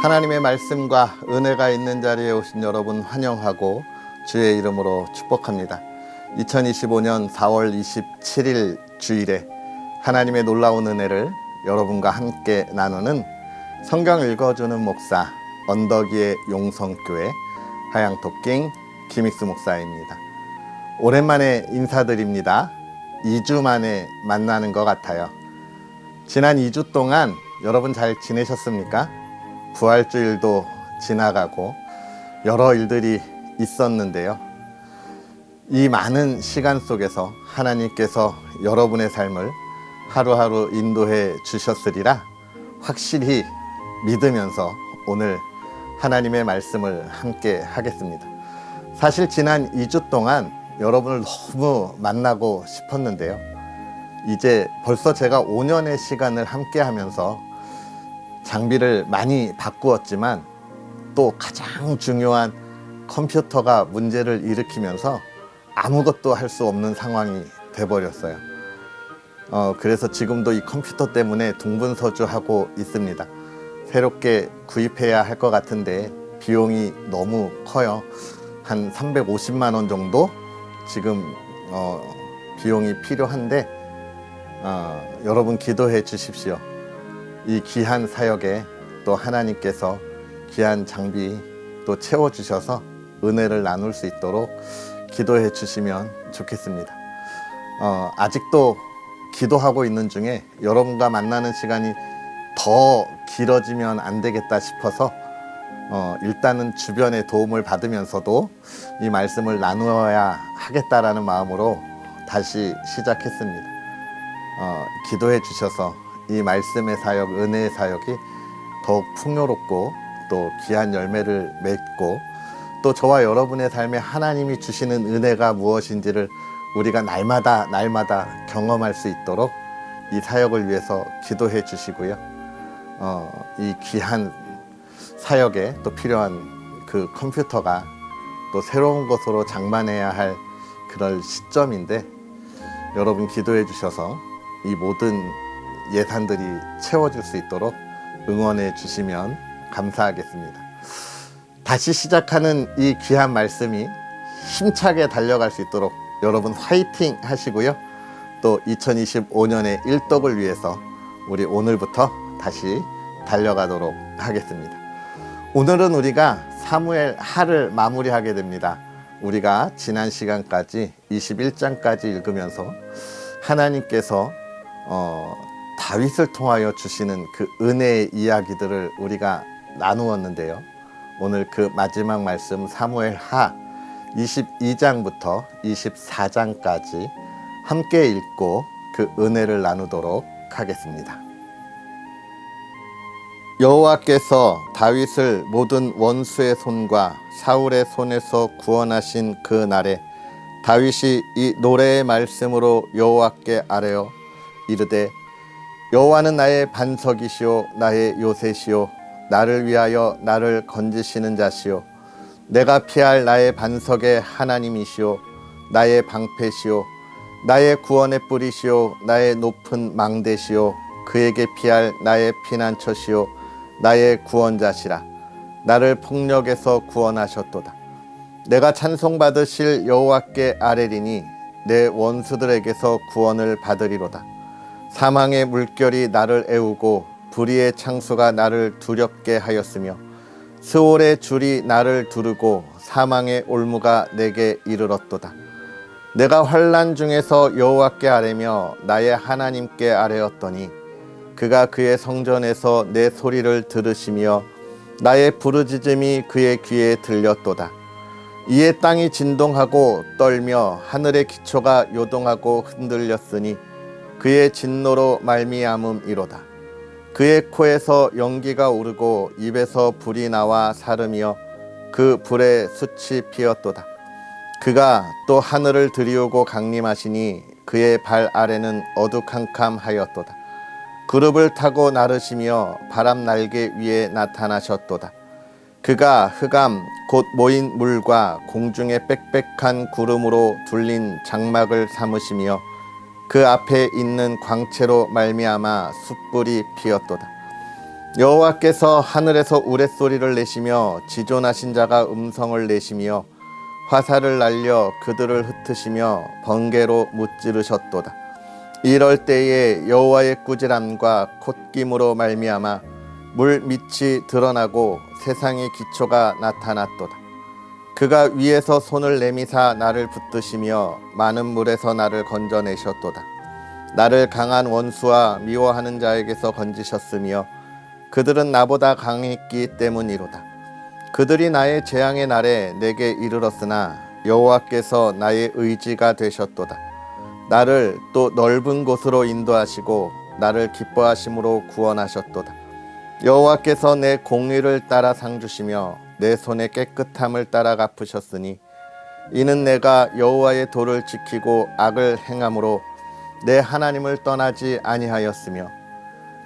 하나님의 말씀과 은혜가 있는 자리에 오신 여러분 환영하고 주의 이름으로 축복합니다. 2025년 4월 27일 주일에 하나님의 놀라운 은혜를 여러분과 함께 나누는 성경 읽어주는 목사 언덕위의 용성교회 하양토킹 김익수 목사입니다. 오랜만에 인사드립니다. 2주 만에 만나는 것 같아요. 지난 2주 동안 여러분 잘 지내셨습니까? 부활주일도 지나가고 여러 일들이 있었는데요. 이 많은 시간 속에서 하나님께서 여러분의 삶을 하루하루 인도해 주셨으리라 확실히 믿으면서 오늘 하나님의 말씀을 함께 하겠습니다. 사실 지난 2주 동안 여러분을 너무 만나고 싶었는데요. 이제 벌써 제가 5년의 시간을 함께 하면서 장비를 많이 바꾸었지만 또 가장 중요한 컴퓨터가 문제를 일으키면서 아무것도 할 수 없는 상황이 돼버렸어요. 그래서 지금도 이 컴퓨터 때문에 동분서주하고 있습니다. 새롭게 구입해야 할 것 같은데 비용이 너무 커요. 한 350만 원 정도 지금 비용이 필요한데 여러분 기도해 주십시오. 이 귀한 사역에 또 하나님께서 귀한 장비 또 채워주셔서 은혜를 나눌 수 있도록 기도해 주시면 좋겠습니다. 아직도 기도하고 있는 중에 여러분과 만나는 시간이 더 길어지면 안 되겠다 싶어서 일단은 주변의 도움을 받으면서도 이 말씀을 나누어야 하겠다라는 마음으로 다시 시작했습니다. 기도해 주셔서 이 말씀의 사역, 은혜의 사역이 더욱 풍요롭고 또 귀한 열매를 맺고 또 저와 여러분의 삶에 하나님이 주시는 은혜가 무엇인지를 우리가 날마다 경험할 수 있도록 이 사역을 위해서 기도해 주시고요. 이 귀한 사역에 또 필요한 그 컴퓨터가 또 새로운 것으로 장만해야 할 그럴 시점인데 여러분 기도해 주셔서 이 모든 예산들이 채워질 수 있도록 응원해 주시면 감사하겠습니다. 다시 시작하는 이 귀한 말씀이 힘차게 달려갈 수 있도록 여러분 화이팅 하시고요. 또 2025년의 일덕을 위해서 우리 오늘부터 다시 달려가도록 하겠습니다. 오늘은 우리가 사무엘 하를 마무리하게 됩니다. 우리가 지난 시간까지 21장까지 읽으면서 하나님께서 다윗을 통하여 주시는 그 은혜의 이야기들을 우리가 나누었는데요. 오늘 그 마지막 말씀 사무엘 하 22장부터 24장까지 함께 읽고 그 은혜를 나누도록 하겠습니다. 여호와께서 다윗을 모든 원수의 손과 사울의 손에서 구원하신 그 날에 다윗이 이 노래의 말씀으로 여호와께 아뢰어 이르되 여호와는 나의 반석이시오 나의 요새시오 나를 위하여 나를 건지시는 자시오 내가 피할 나의 반석의 하나님이시오 나의 방패시오 나의 구원의 뿌리시오 나의 높은 망대시오 그에게 피할 나의 피난처시오 나의 구원자시라 나를 폭력에서 구원하셨도다 내가 찬송받으실 여호와께 아뢰리니 내 원수들에게서 구원을 받으리로다 사망의 물결이 나를 애우고 불의의 창수가 나를 두렵게 하였으며 스올의 줄이 나를 두르고 사망의 올무가 내게 이르렀도다 내가 환난 중에서 여호와께 아뢰며 나의 하나님께 아뢰었더니 그가 그의 성전에서 내 소리를 들으시며 나의 부르짖음이 그의 귀에 들렸도다 이에 땅이 진동하고 떨며 하늘의 기초가 요동하고 흔들렸으니 그의 진노로 말미암음이로다 그의 코에서 연기가 오르고 입에서 불이 나와 사르며 그 불에 숯이 피었도다 그가 또 하늘을 들이우고 강림하시니 그의 발 아래는 어두캄캄하였도다 그룹을 타고 나르시며 바람 날개 위에 나타나셨도다 그가 흑암 곧 모인 물과 공중의 빽빽한 구름으로 둘린 장막을 삼으시며 그 앞에 있는 광채로 말미암아 숯불이 피었도다 여호와께서 하늘에서 우레소리를 내시며 지존하신 자가 음성을 내시며 화살을 날려 그들을 흩으시며 번개로 무찌르셨도다. 이럴 때에 여호와의 꾸지람과 콧김으로 말미암아 물 밑이 드러나고 세상의 기초가 나타났도다. 그가 위에서 손을 내미사 나를 붙드시며 많은 물에서 나를 건져내셨도다. 나를 강한 원수와 미워하는 자에게서 건지셨으며 그들은 나보다 강했기 때문이로다. 그들이 나의 재앙의 날에 내게 이르렀으나 여호와께서 나의 의지가 되셨도다. 나를 또 넓은 곳으로 인도하시고 나를 기뻐하심으로 구원하셨도다. 여호와께서 내 공의를 따라 상 주시며 내 손의 깨끗함을 따라 갚으셨으니 이는 내가 여호와의 도를 지키고 악을 행함으로 내 하나님을 떠나지 아니하였으며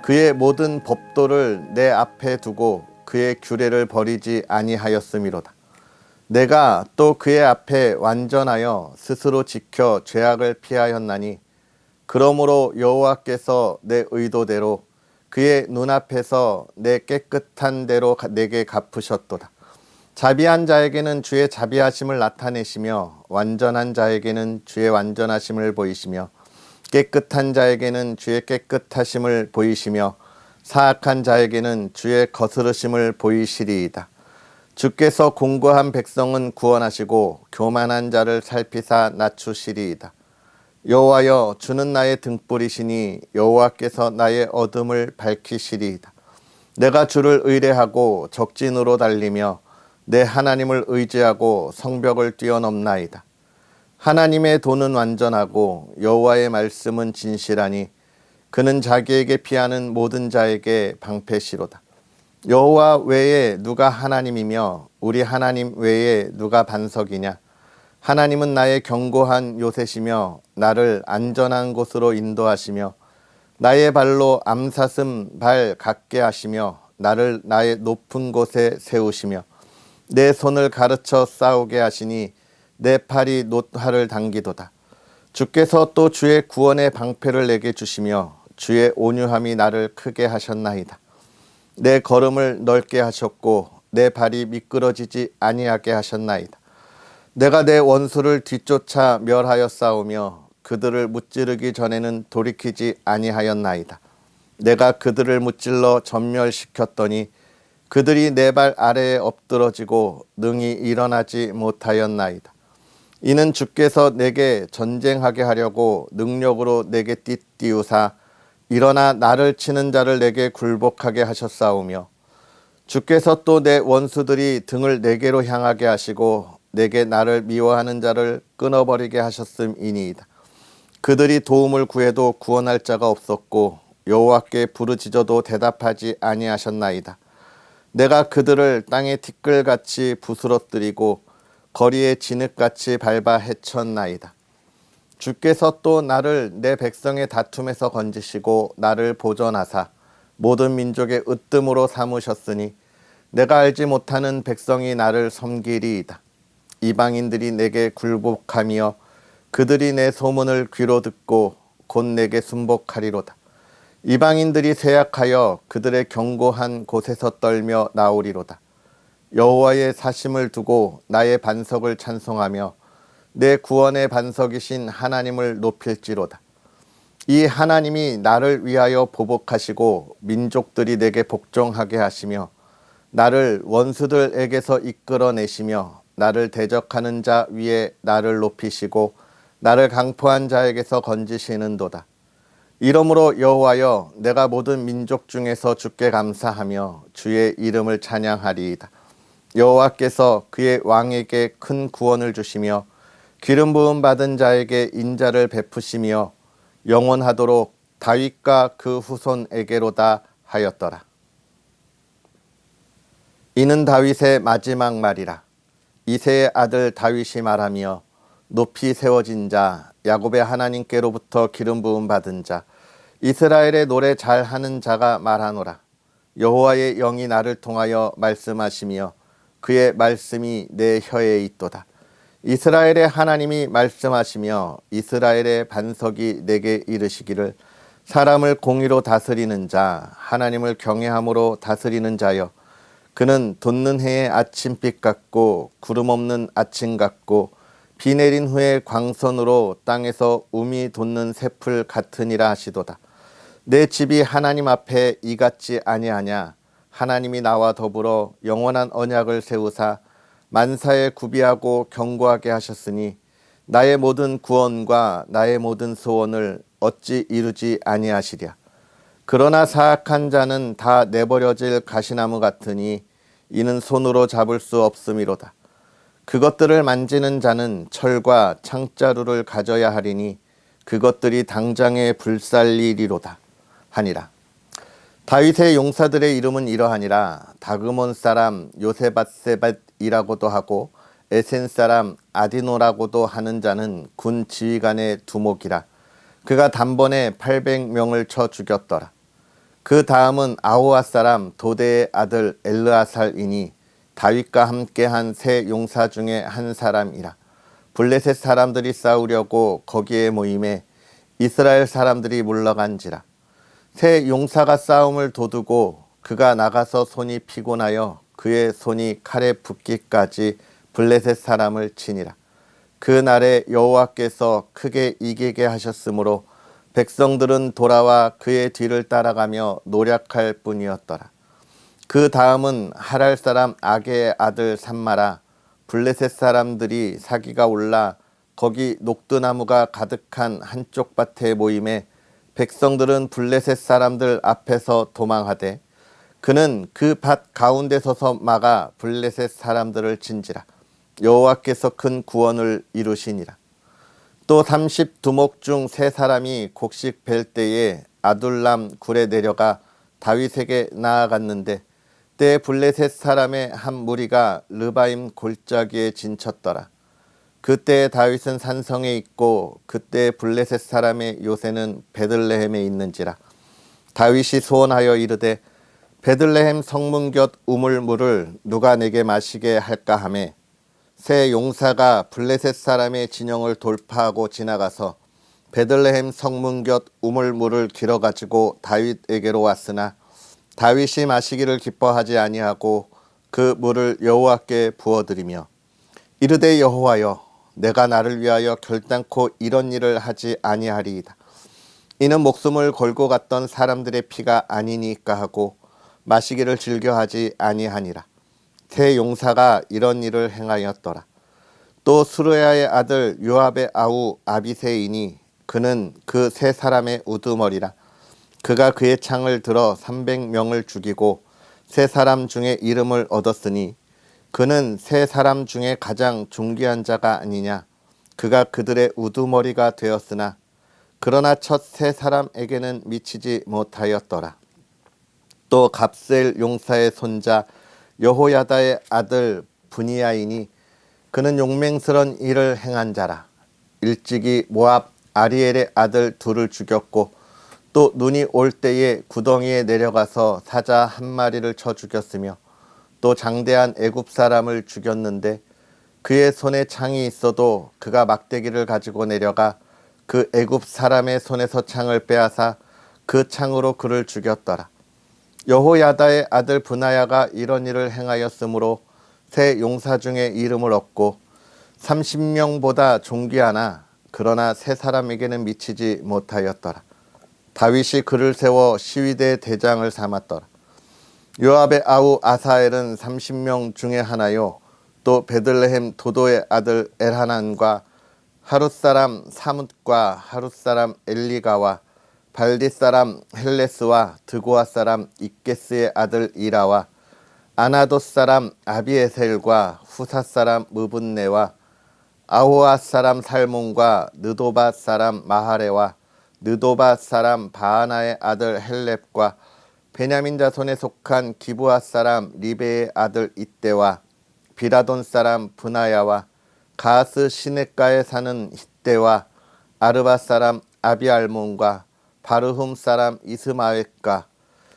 그의 모든 법도를 내 앞에 두고 그의 규례를 버리지 아니하였음이로다. 내가 또 그의 앞에 완전하여 스스로 지켜 죄악을 피하였나니 그러므로 여호와께서 내 의도대로 그의 눈앞에서 내 깨끗한 대로 내게 갚으셨도다. 자비한 자에게는 주의 자비하심을 나타내시며 완전한 자에게는 주의 완전하심을 보이시며 깨끗한 자에게는 주의 깨끗하심을 보이시며 사악한 자에게는 주의 거스르심을 보이시리이다. 주께서 공고한 백성은 구원하시고 교만한 자를 살피사 낮추시리이다. 여호와여, 주는 나의 등불이시니 여호와께서 나의 어둠을 밝히시리이다. 내가 주를 의뢰하고 적진으로 달리며 내 하나님을 의지하고 성벽을 뛰어넘나이다. 하나님의 도는 완전하고 여호와의 말씀은 진실하니 그는 자기에게 피하는 모든 자에게 방패시로다. 여호와 외에 누가 하나님이며 우리 하나님 외에 누가 반석이냐. 하나님은 나의 견고한 요새시며 나를 안전한 곳으로 인도하시며 나의 발로 암사슴 발 같게 하시며 나를 나의 높은 곳에 세우시며 내 손을 가르쳐 싸우게 하시니 내 팔이 노화를 당기도다. 주께서 또 주의 구원의 방패를 내게 주시며 주의 온유함이 나를 크게 하셨나이다. 내 걸음을 넓게 하셨고 내 발이 미끄러지지 아니하게 하셨나이다. 내가 내 원수를 뒤쫓아 멸하여 싸우며 그들을 무찌르기 전에는 돌이키지 아니하였나이다. 내가 그들을 무찔러 전멸시켰더니 그들이 내 발 아래에 엎드러지고 능히 일어나지 못하였나이다. 이는 주께서 내게 전쟁하게 하려고 능력으로 내게 띠띠우사 일어나 나를 치는 자를 내게 굴복하게 하셨사오며 주께서 또 내 원수들이 등을 내게로 향하게 하시고 내게 나를 미워하는 자를 끊어버리게 하셨음이니이다. 그들이 도움을 구해도 구원할 자가 없었고 여호와께 부르짖어도 대답하지 아니하셨나이다. 내가 그들을 땅의 티끌같이 부스러뜨리고 거리에 진흙같이 밟아 헤쳤나이다. 주께서 또 나를 내 백성의 다툼에서 건지시고 나를 보전하사 모든 민족의 으뜸으로 삼으셨으니 내가 알지 못하는 백성이 나를 섬기리이다. 이방인들이 내게 굴복하며 그들이 내 소문을 귀로 듣고 곧 내게 순복하리로다. 이방인들이 세약하여 그들의 견고한 곳에서 떨며 나오리로다. 여호와의 사심을 두고 나의 반석을 찬송하며 내 구원의 반석이신 하나님을 높일지로다. 이 하나님이 나를 위하여 보복하시고 민족들이 내게 복종하게 하시며 나를 원수들에게서 이끌어내시며 나를 대적하는 자 위에 나를 높이시고 나를 강포한 자에게서 건지시는도다. 이러므로 여호와여, 내가 모든 민족 중에서 주께 감사하며 주의 이름을 찬양하리이다. 여호와께서 그의 왕에게 큰 구원을 주시며 기름 부음 받은 자에게 인자를 베푸시며 영원하도록 다윗과 그 후손에게로다 하였더라. 이는 다윗의 마지막 말이라. 이새의 아들 다윗이 말하며 높이 세워진 자, 야곱의 하나님께로부터 기름 부음 받은 자, 이스라엘의 노래 잘하는 자가 말하노라. 여호와의 영이 나를 통하여 말씀하시며 그의 말씀이 내 혀에 있도다. 이스라엘의 하나님이 말씀하시며 이스라엘의 반석이 내게 이르시기를 사람을 공의로 다스리는 자, 하나님을 경외함으로 다스리는 자여. 그는 돋는 해의 아침빛 같고 구름 없는 아침 같고 비 내린 후에 광선으로 땅에서 우미 돋는 새풀 같으니라 하시도다. 내 집이 하나님 앞에 이같지 아니하냐. 하나님이 나와 더불어 영원한 언약을 세우사 만사에 구비하고 견고하게 하셨으니 나의 모든 구원과 나의 모든 소원을 어찌 이루지 아니하시랴. 그러나 사악한 자는 다 내버려질 가시나무 같으니 이는 손으로 잡을 수 없음이로다. 그것들을 만지는 자는 철과 창자루를 가져야 하리니 그것들이 당장에 불살리리로다 하니라. 다윗의 용사들의 이름은 이러하니라. 다그몬 사람 요세밧세밧이라고도 하고 에센 사람 아디노라고도 하는 자는 군 지휘관의 두목이라. 그가 단번에 800명을 쳐 죽였더라. 그 다음은 아호아 사람 도대의 아들 엘르아살이니 다윗과 함께한 세 용사 중에 한 사람이라. 블레셋 사람들이 싸우려고 거기에 모임에 이스라엘 사람들이 물러간지라. 세 용사가 싸움을 도두고 그가 나가서 손이 피곤하여 그의 손이 칼에 붙기까지 블레셋 사람을 치니라. 그 날에 여호와께서 크게 이기게 하셨으므로 백성들은 돌아와 그의 뒤를 따라가며 노력할 뿐이었더라. 그 다음은 하랄 사람 아게의 아들 삼마라. 블레셋 사람들이 사기가 올라 거기 녹두나무가 가득한 한쪽 밭에 모임에 백성들은 블레셋 사람들 앞에서 도망하되 그는 그 밭 가운데 서서 막아 블레셋 사람들을 진지라. 여호와께서 큰 구원을 이루시니라. 또 30두목 중 세 사람이 곡식 벨 때에 아둘람 굴에 내려가 다윗에게 나아갔는데 때에 블레셋 사람의 한 무리가 르바임 골짜기에 진쳤더라. 그때 다윗은 산성에 있고 그때 블레셋 사람의 요새는 베들레헴에 있는지라. 다윗이 소원하여 이르되 베들레헴 성문 곁 우물물을 누가 내게 마시게 할까 하매 세 용사가 블레셋 사람의 진영을 돌파하고 지나가서 베들레헴 성문 곁 우물물을 길어가지고 다윗에게로 왔으나 다윗이 마시기를 기뻐하지 아니하고 그 물을 여호와께 부어드리며 이르되 여호와여 내가 나를 위하여 결단코 이런 일을 하지 아니하리이다. 이는 목숨을 걸고 갔던 사람들의 피가 아니니까 하고 마시기를 즐겨하지 아니하니라. 세 용사가 이런 일을 행하였더라. 또 수르야의 아들 요압의 아우 아비새이니 그는 그 세 사람의 우두머리라. 그가 그의 창을 들어 300명을 죽이고 세 사람 중에 이름을 얻었으니 그는 세 사람 중에 가장 존귀한 자가 아니냐. 그가 그들의 우두머리가 되었으나 그러나 첫 세 사람에게는 미치지 못하였더라. 또 갑셀 용사의 손자 여호야다의 아들 분이야이니 그는 용맹스런 일을 행한 자라. 일찍이 모압 아리엘의 아들 둘을 죽였고 또 눈이 올 때에 구덩이에 내려가서 사자 한 마리를 쳐 죽였으며 또 장대한 애굽 사람을 죽였는데 그의 손에 창이 있어도 그가 막대기를 가지고 내려가 그 애굽 사람의 손에서 창을 빼앗아 그 창으로 그를 죽였더라. 여호야다의 아들 브나야가 이런 일을 행하였으므로 세 용사 중에 이름을 얻고 30명보다 존귀하나 그러나 세 사람에게는 미치지 못하였더라. 다윗이 그를 세워 시위대 대장을 삼았더라. 요압의 아우 아사엘은 30명 중에 하나요. 또 베들레헴 도도의 아들 엘하난과 하룻 사람 사뭇과 하룻 사람 엘리가와 발디 사람 헬레스와 드고아 사람 이게스의 아들 이라와 아나돗 사람 아비에셀과 후사 사람 무분네와 아호아 사람 살몬과 느도바 사람 마하레와 느도바 사람 바하나의 아들 헬렙과 베냐민 자손에 속한 기브아 사람 리베의 아들 이때와 비라돈 사람 브나야와 가스 시냇가에 사는 hit대와 아르바 사람 아비알몬과 바르훔 사람 이스마웻과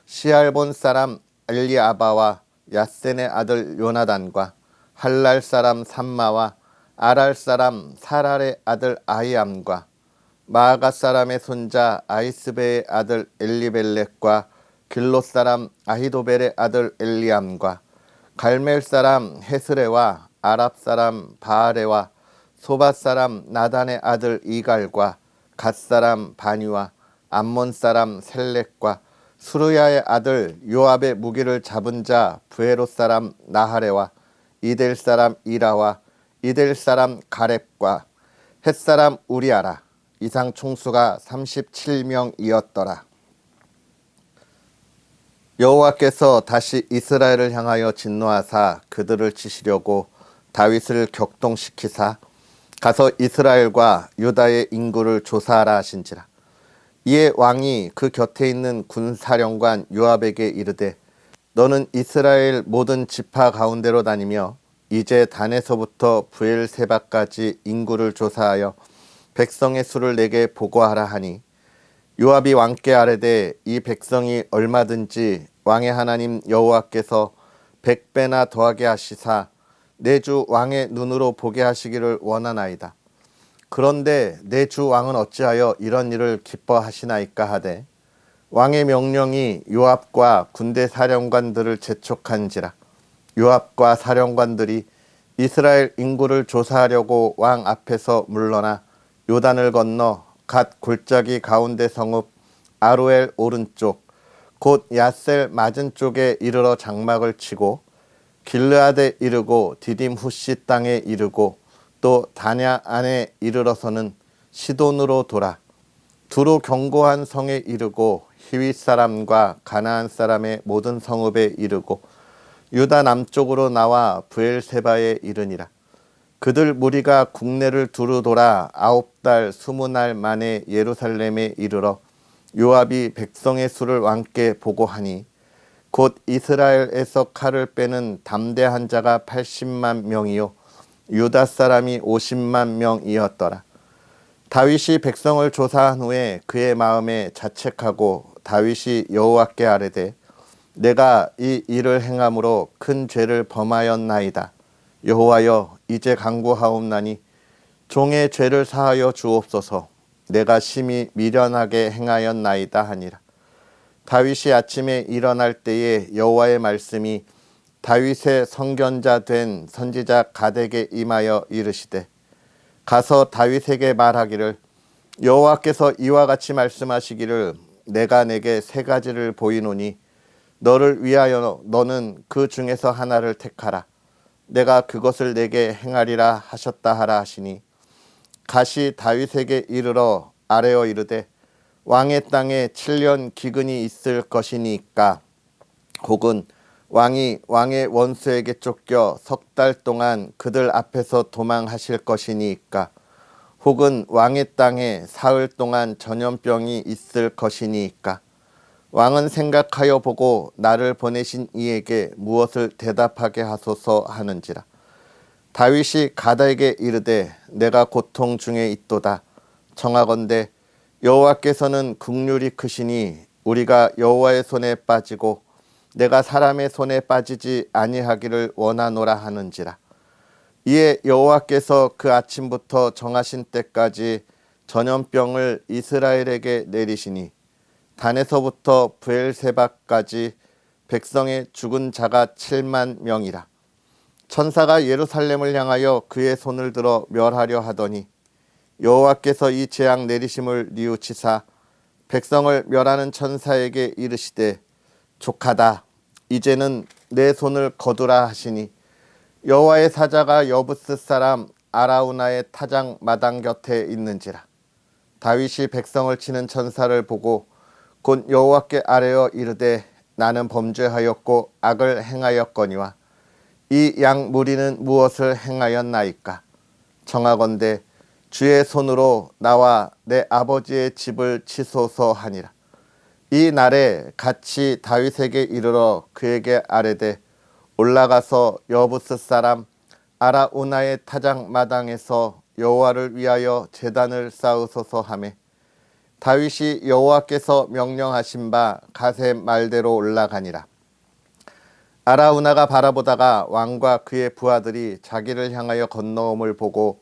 시알본 사람 엘리아바와 야센의 아들 요나단과 할랄 사람 삼마와 아랄 사람 사랄의 아들 아히암과 마아가 사람의 손자 아이스베의 아들 엘리벨렉과 길롯 사람 아히도벨의 아들 엘리암과 갈멜 사람 헤스레와 아랍 사람 바아레와 소밧 사람 나단의 아들 이갈과 갓 사람 바니와 암몬 사람 셀렉과 수르야의 아들 요압의 무기를 잡은 자 브에롯 사람 나하레와 이델 사람 이라와 이델 사람 가렙과 헷 사람 우리아라. 이상 총수가 37명이었더라. 여호와께서 다시 이스라엘을 향하여 진노하사 그들을 치시려고 다윗을 격동시키사 가서 이스라엘과 유다의 인구를 조사하라 하신지라. 이에 왕이 그 곁에 있는 군사령관 요압에게 이르되 너는 이스라엘 모든 지파 가운데로 다니며 이제 단에서부터 브엘세바까지 인구를 조사하여 백성의 수를 내게 보고하라 하니 요압이 왕께 아뢰되 이 백성이 얼마든지 왕의 하나님 여호와께서 100배나 더하게 하시사 내 주 왕의 눈으로 보게 하시기를 원하나이다. 그런데 내 주 왕은 어찌하여 이런 일을 기뻐하시나이까 하되 왕의 명령이 요압과 군대 사령관들을 재촉한지라. 요압과 사령관들이 이스라엘 인구를 조사하려고 왕 앞에서 물러나 요단을 건너 갓 골짜기 가운데 성읍 아로엘 오른쪽 곧 야셀 맞은 쪽에 이르러 장막을 치고 길르앗에 이르고 디딤 후시 땅에 이르고 또 다냐 안에 이르러서는 시돈으로 돌아 두로 견고한 성에 이르고 히윗 사람과 가나안 사람의 모든 성읍에 이르고 유다 남쪽으로 나와 브엘세바에 이르니라. 그들 무리가 국내를 두루 돌아 9달 20날 만에 예루살렘에 이르러 요압이 백성의 수를 왕께 보고하니 곧 이스라엘에서 칼을 빼는 담대한 자가 80만 명이요 유다 사람이 50만 명이었더라. 다윗이 백성을 조사한 후에 그의 마음에 자책하고 다윗이 여호와께 아뢰되 내가 이 일을 행함으로 큰 죄를 범하였나이다. 여호와여 이제 간구하옵나니 종의 죄를 사하여 주옵소서. 내가 심히 미련하게 행하였나이다 하니라. 다윗이 아침에 일어날 때에 여호와의 말씀이 다윗의 선견자 된 선지자 갓에게 임하여 이르시되 가서 다윗에게 말하기를 여호와께서 이와 같이 말씀하시기를 내가 내게 세 가지를 보이노니 너를 위하여 너는 그 중에서 하나를 택하라. 내가 그것을 내게 행하리라 하셨다 하라 하시니 갓이 다윗에게 이르러 아뢰어 이르되 왕의 땅에 7년 기근이 있을 것이니까 혹은 왕이 왕의 원수에게 쫓겨 석 달 동안 그들 앞에서 도망하실 것이니까 혹은 왕의 땅에 사흘 동안 전염병이 있을 것이니까 왕은 생각하여 보고 나를 보내신 이에게 무엇을 대답하게 하소서 하는지라. 다윗이 갓에게 이르되 내가 고통 중에 있도다. 청하건대 여호와께서는 긍휼이 크시니 우리가 여호와의 손에 빠지고 내가 사람의 손에 빠지지 아니하기를 원하노라 하는지라. 이에 여호와께서 그 아침부터 정하신 때까지 전염병을 이스라엘에게 내리시니 단에서부터 브엘세바까지 백성의 죽은 자가 7만 명이라. 천사가 예루살렘을 향하여 그의 손을 들어 멸하려 하더니 여호와께서 이 재앙 내리심을 뉘우치사 백성을 멸하는 천사에게 이르시되 족하다. 이제는 내 손을 거두라 하시니 여호와의 사자가 여부스 사람 아라우나의 타작 마당 곁에 있는지라. 다윗이 백성을 치는 천사를 보고 곧 여호와께 아뢰어 이르되 나는 범죄하였고 악을 행하였거니와 이 양 무리는 무엇을 행하였나이까. 청하건대 주의 손으로 나와 내 아버지의 집을 치소서 하니라. 이 날에 같이 다윗에게 이르러 그에게 아뢰되 올라가서 여부스 사람 아라우나의 타작 마당에서 여호와를 위하여 제단을 쌓으소서 하매 다윗이 여호와께서 명령하신 바 갓의 말대로 올라가니라. 아라우나가 바라보다가 왕과 그의 부하들이 자기를 향하여 건너옴을 보고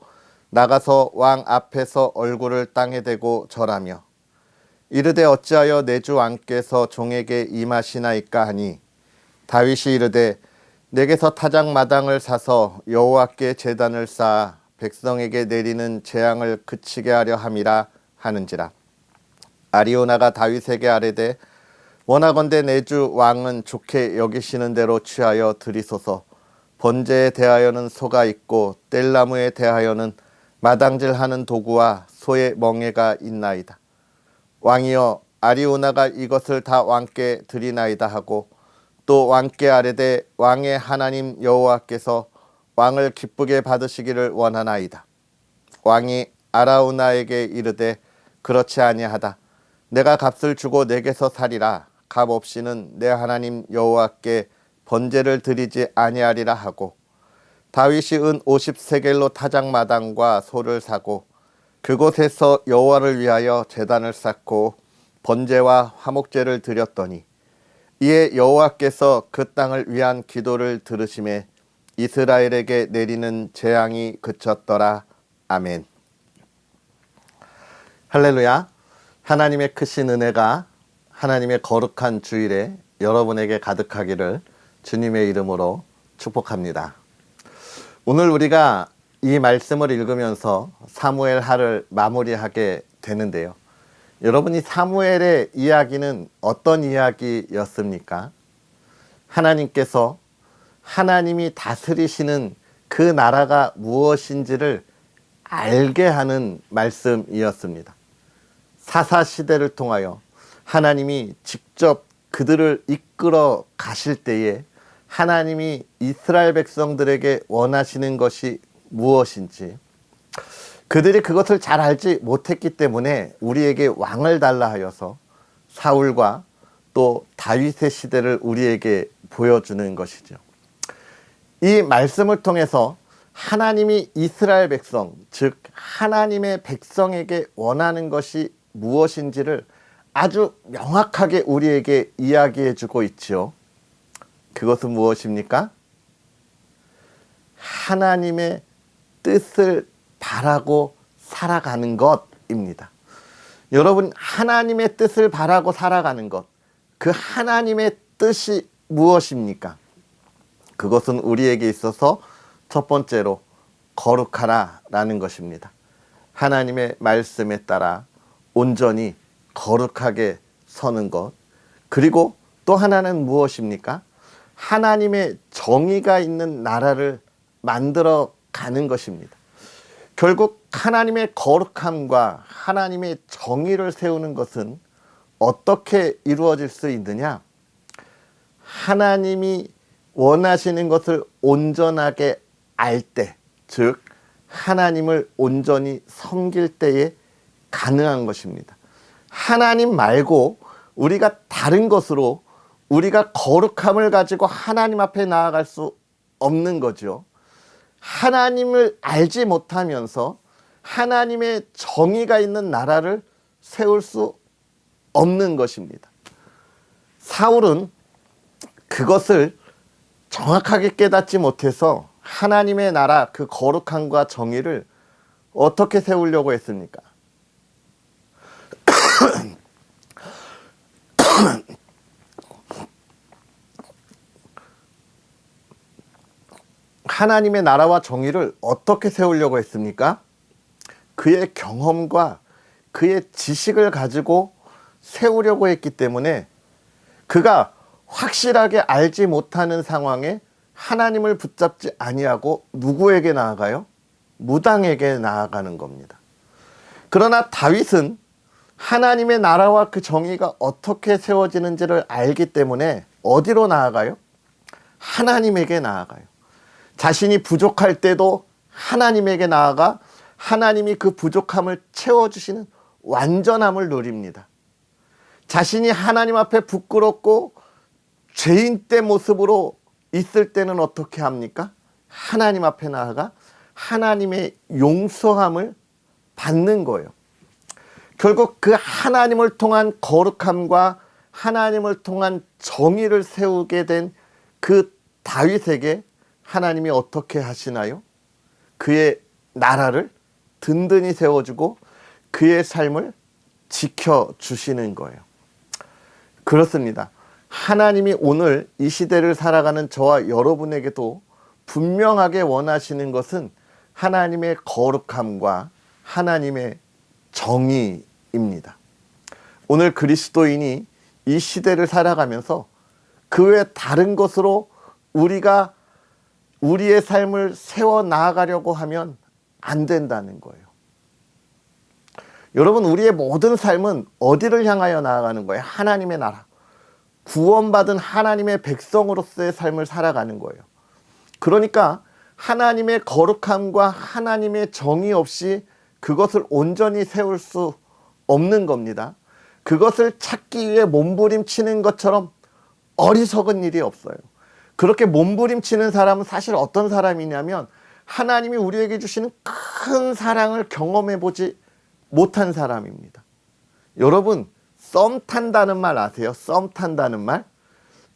나가서 왕 앞에서 얼굴을 땅에 대고 절하며 이르되 어찌하여 내 주 왕께서 종에게 임하시나이까 하니 다윗이 이르되 내게서 타작마당을 사서 여호와께 제단을 쌓아 백성에게 내리는 재앙을 그치게 하려 함이라 하는지라. 아리오나가 다윗에게 아뢰되 원하건대 내 주 왕은 좋게 여기시는 대로 취하여 드리소서. 번제에 대하여는 소가 있고 뗄나무에 대하여는 마당질하는 도구와 소의 멍에가 있나이다. 왕이여 아리오나가 이것을 다 왕께 드리나이다 하고 또 왕께 아뢰되 왕의 하나님 여호와께서 왕을 기쁘게 받으시기를 원하나이다. 왕이 아라우나에게 이르되 그렇지 아니하다. 내가 값을 주고 내게서 살이라. 값 없이는 내 하나님 여호와께 번제를 드리지 아니하리라 하고 다윗이 은 50세겔로 타작마당과 소를 사고 그곳에서 여호와를 위하여 제단을 쌓고 번제와 화목제를 드렸더니 이에 여호와께서 그 땅을 위한 기도를 들으심에 이스라엘에게 내리는 재앙이 그쳤더라. 아멘. 할렐루야. 하나님의 크신 은혜가 하나님의 거룩한 주일에 여러분에게 가득하기를 주님의 이름으로 축복합니다. 오늘 우리가 이 말씀을 읽으면서 사무엘 하를 마무리하게 되는데요. 여러분이 사무엘의 이야기는 어떤 이야기였습니까? 하나님께서 하나님이 다스리시는 그 나라가 무엇인지를 알게 하는 말씀이었습니다. 사사시대를 통하여 하나님이 직접 그들을 이끌어 가실 때에 하나님이 이스라엘 백성들에게 원하시는 것이 무엇인지 그들이 그것을 잘 알지 못했기 때문에 우리에게 왕을 달라 하여서 사울과 또 다윗의 시대를 우리에게 보여주는 것이죠. 이 말씀을 통해서 하나님이 이스라엘 백성, 즉 하나님의 백성에게 원하는 것이 무엇인지를 아주 명확하게 우리에게 이야기해 주고 있지요. 그것은 무엇입니까? 하나님의 뜻을 바라고 살아가는 것입니다. 여러분, 하나님의 뜻을 바라고 살아가는 것, 그 하나님의 뜻이 무엇입니까? 그것은 우리에게 있어서 첫 번째로 거룩하라라는 것입니다. 하나님의 말씀에 따라 온전히 거룩하게 서는 것. 그리고 또 하나는 무엇입니까? 하나님의 정의가 있는 나라를 만들어 가는 것입니다. 결국 하나님의 거룩함과 하나님의 정의를 세우는 것은 어떻게 이루어질 수 있느냐? 하나님이 원하시는 것을 온전하게 알 때, 즉 하나님을 온전히 섬길 때에 가능한 것입니다. 하나님 말고 우리가 다른 것으로 우리가 거룩함을 가지고 하나님 앞에 나아갈 수 없는 거죠. 하나님을 알지 못하면서 하나님의 정의가 있는 나라를 세울 수 없는 것입니다. 사울은 그것을 정확하게 깨닫지 못해서 하나님의 나라, 그 거룩함과 정의를 어떻게 세우려고 했습니까? 하나님의 나라와 정의를 어떻게 세우려고 했습니까? 그의 경험과 그의 지식을 가지고 세우려고 했기 때문에 그가 확실하게 알지 못하는 상황에 하나님을 붙잡지 아니하고 누구에게 나아가요? 무당에게 나아가는 겁니다. 그러나 다윗은 하나님의 나라와 그 정의가 어떻게 세워지는지를 알기 때문에 어디로 나아가요? 하나님에게 나아가요. 자신이 부족할 때도 하나님에게 나아가 하나님이 그 부족함을 채워주시는 완전함을 누립니다. 자신이 하나님 앞에 부끄럽고 죄인 때 모습으로 있을 때는 어떻게 합니까? 하나님 앞에 나아가 하나님의 용서함을 받는 거예요. 결국 그 하나님을 통한 거룩함과 하나님을 통한 정의를 세우게 된 그 다윗에게 하나님이 어떻게 하시나요? 그의 나라를 든든히 세워주고 그의 삶을 지켜주시는 거예요. 그렇습니다. 하나님이 오늘 이 시대를 살아가는 저와 여러분에게도 분명하게 원하시는 것은 하나님의 거룩함과 하나님의 정의입니다. 오늘 그리스도인이 이 시대를 살아가면서 그 외 다른 것으로 우리가 우리의 삶을 세워 나아가려고 하면 안 된다는 거예요. 여러분, 우리의 모든 삶은 어디를 향하여 나아가는 거예요? 하나님의 나라. 구원받은 하나님의 백성으로서의 삶을 살아가는 거예요. 그러니까 하나님의 거룩함과 하나님의 정의 없이 그것을 온전히 세울 수 없는 겁니다. 그것을 찾기 위해 몸부림치는 것처럼 어리석은 일이 없어요. 그렇게 몸부림치는 사람은 사실 어떤 사람이냐면 하나님이 우리에게 주시는 큰 사랑을 경험해보지 못한 사람입니다. 여러분, 썸 탄다는 말 아세요? 썸 탄다는 말?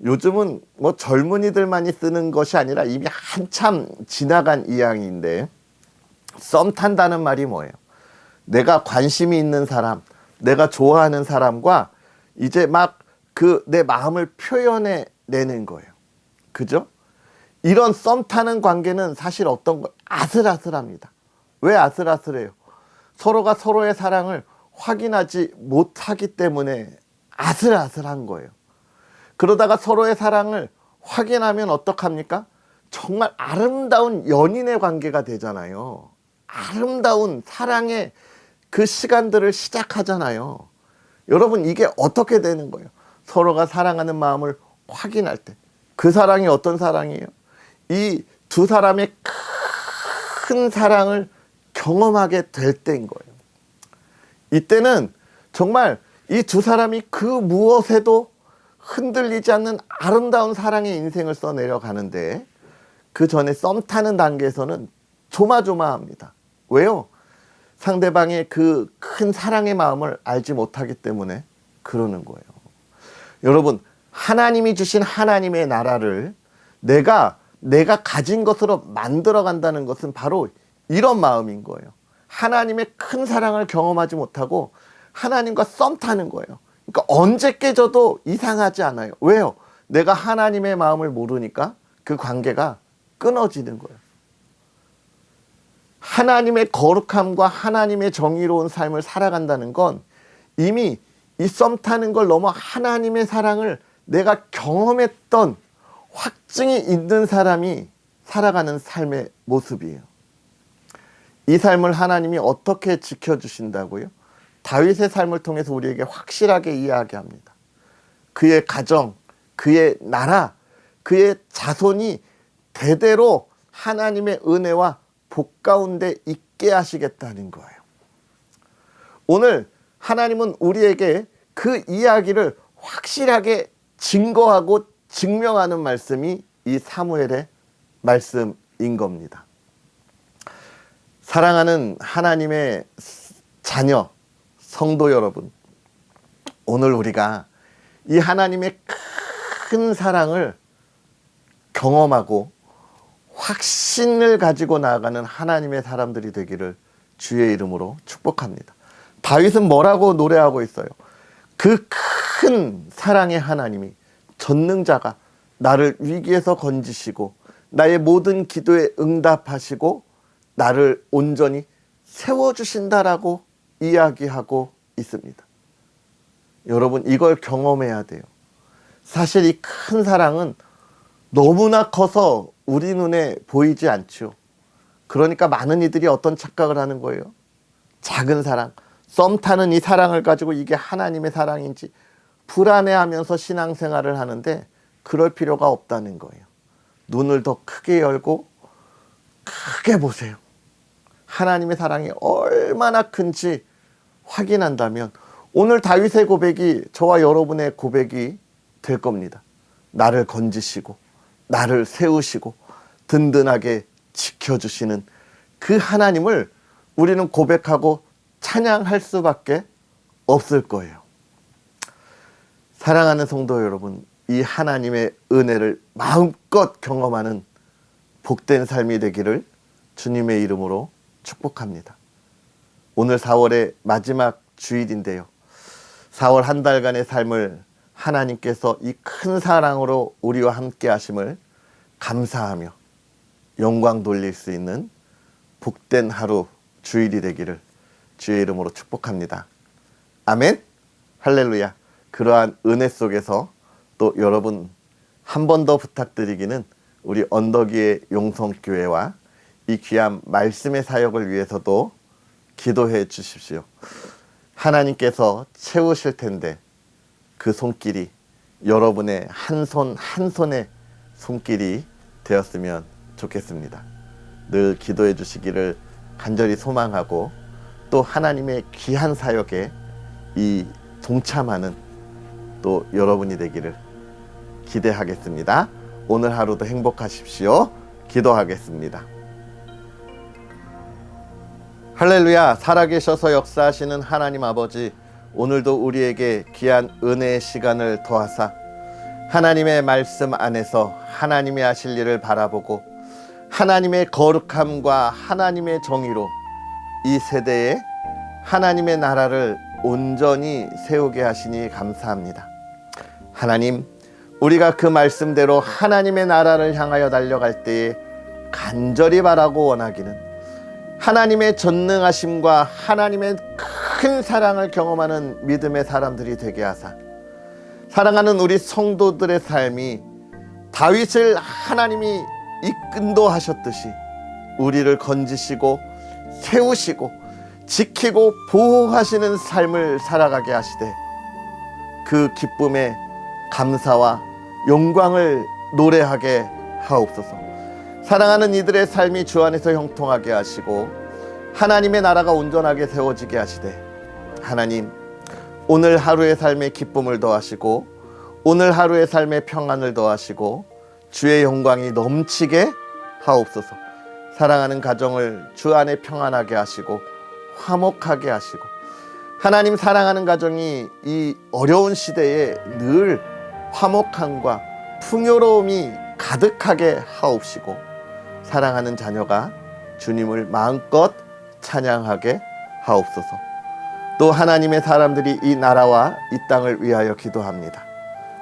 요즘은 뭐 젊은이들만이 쓰는 것이 아니라 이미 한참 지나간 이야기인데, 썸 탄다는 말이 뭐예요? 내가 관심이 있는 사람, 내가 좋아하는 사람과 이제 막 내 마음을 표현해 내는 거예요. 그죠? 이런 썸 타는 관계는 사실 어떤 거 아슬아슬합니다. 왜 아슬아슬해요? 서로가 서로의 사랑을 확인하지 못하기 때문에 아슬아슬한 거예요. 그러다가 서로의 사랑을 확인하면 어떡합니까? 정말 아름다운 연인의 관계가 되잖아요. 아름다운 사랑의 그 시간들을 시작하잖아요. 여러분, 이게 어떻게 되는 거예요? 서로가 사랑하는 마음을 확인할 때. 그 사랑이 어떤 사랑이에요? 이 두 사람의 큰 사랑을 경험하게 될 때인 거예요. 이때는 정말 이 두 사람이 그 무엇에도 흔들리지 않는 아름다운 사랑의 인생을 써내려가는데, 그 전에 썸 타는 단계에서는 조마조마합니다. 왜요? 상대방의 그 큰 사랑의 마음을 알지 못하기 때문에 그러는 거예요. 여러분, 하나님이 주신 하나님의 나라를 내가 가진 것으로 만들어 간다는 것은 바로 이런 마음인 거예요. 하나님의 큰 사랑을 경험하지 못하고 하나님과 썸 타는 거예요. 그러니까 언제 깨져도 이상하지 않아요. 왜요? 내가 하나님의 마음을 모르니까 그 관계가 끊어지는 거예요. 하나님의 거룩함과 하나님의 정의로운 삶을 살아간다는 건 이미 이 썸 타는 걸 넘어 하나님의 사랑을 내가 경험했던 확증이 있는 사람이 살아가는 삶의 모습이에요. 이 삶을 하나님이 어떻게 지켜주신다고요? 다윗의 삶을 통해서 우리에게 확실하게 이야기합니다. 그의 가정, 그의 나라, 그의 자손이 대대로 하나님의 은혜와 복 가운데 있게 하시겠다는 거예요. 오늘 하나님은 우리에게 그 이야기를 확실하게 증거하고 증명하는 말씀이 이 사무엘의 말씀인 겁니다. 사랑하는 하나님의 자녀, 성도 여러분, 오늘 우리가 이 하나님의 큰 사랑을 경험하고 확신을 가지고 나아가는 하나님의 사람들이 되기를 주의 이름으로 축복합니다. 다윗은 뭐라고 노래하고 있어요? 그 큰 사랑의 하나님이, 전능자가 나를 위기에서 건지시고 나의 모든 기도에 응답하시고 나를 온전히 세워주신다라고 이야기하고 있습니다. 여러분, 이걸 경험해야 돼요. 사실 이 큰 사랑은 너무나 커서 우리 눈에 보이지 않죠. 그러니까 많은 이들이 어떤 착각을 하는 거예요? 작은 사랑, 썸 타는 이 사랑을 가지고 이게 하나님의 사랑인지 불안해하면서 신앙생활을 하는데 그럴 필요가 없다는 거예요. 눈을 더 크게 열고 크게 보세요. 하나님의 사랑이 얼마나 큰지 확인한다면 오늘 다윗의 고백이 저와 여러분의 고백이 될 겁니다. 나를 건지시고 나를 세우시고 든든하게 지켜주시는 그 하나님을 우리는 고백하고 찬양할 수밖에 없을 거예요. 사랑하는 성도 여러분, 이 하나님의 은혜를 마음껏 경험하는 복된 삶이 되기를 주님의 이름으로 축복합니다. 오늘 4월의 마지막 주일인데요. 4월 한 달간의 삶을 하나님께서 이 큰 사랑으로 우리와 함께 하심을 감사하며 영광 돌릴 수 있는 복된 하루 주일이 되기를 주의 이름으로 축복합니다. 아멘. 할렐루야. 그러한 은혜 속에서 또 여러분 한 번 더 부탁드리기는 우리 언덕위의 용성교회와 이 귀한 말씀의 사역을 위해서도 기도해 주십시오. 하나님께서 채우실 텐데 그 손길이 여러분의 한 손 한 손의 손길이 되었으면 좋겠습니다. 늘 기도해 주시기를 간절히 소망하고 또 하나님의 귀한 사역에 이 동참하는 또 여러분이 되기를 기대하겠습니다. 오늘 하루도 행복하십시오. 기도하겠습니다. 할렐루야. 살아계셔서 역사하시는 하나님 아버지, 오늘도 우리에게 귀한 은혜의 시간을 더하사 하나님의 말씀 안에서 하나님이 하실 일을 바라보고 하나님의 거룩함과 하나님의 정의로 이 세대에 하나님의 나라를 온전히 세우게 하시니 감사합니다. 하나님, 우리가 그 말씀대로 하나님의 나라를 향하여 달려갈 때에 간절히 바라고 원하기는 하나님의 전능하심과 하나님의 큰 사랑을 경험하는 믿음의 사람들이 되게 하사 사랑하는 우리 성도들의 삶이 다윗을 하나님이 인도하셨듯이 우리를 건지시고 세우시고 지키고 보호하시는 삶을 살아가게 하시되 그 기쁨에 감사와 영광을 노래하게 하옵소서. 사랑하는 이들의 삶이 주 안에서 형통하게 하시고 하나님의 나라가 온전하게 세워지게 하시되 하나님, 오늘 하루의 삶에 기쁨을 더하시고 오늘 하루의 삶에 평안을 더하시고 주의 영광이 넘치게 하옵소서. 사랑하는 가정을 주 안에 평안하게 하시고 화목하게 하시고 하나님, 사랑하는 가정이 이 어려운 시대에 늘 화목함과 풍요로움이 가득하게 하옵시고 사랑하는 자녀가 주님을 마음껏 찬양하게 하옵소서. 또 하나님의 사람들이 이 나라와 이 땅을 위하여 기도합니다.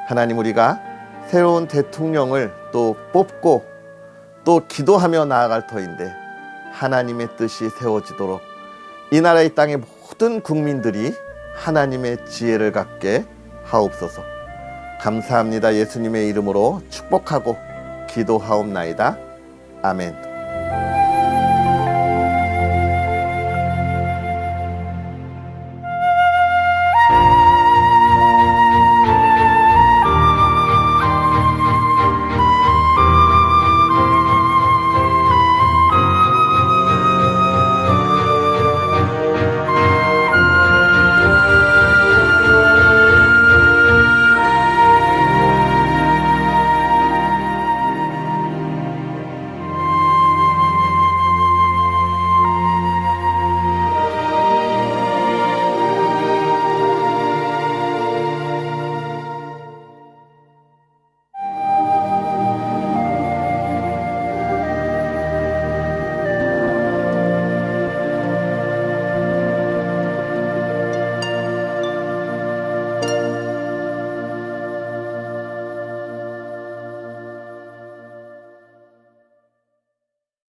하나님, 우리가 새로운 대통령을 또 뽑고 또 기도하며 나아갈 터인데 하나님의 뜻이 세워지도록 이 나라 이 땅의 모든 국민들이 하나님의 지혜를 갖게 하옵소서. 감사합니다. 예수님의 이름으로 축복하고 기도하옵나이다. 아멘.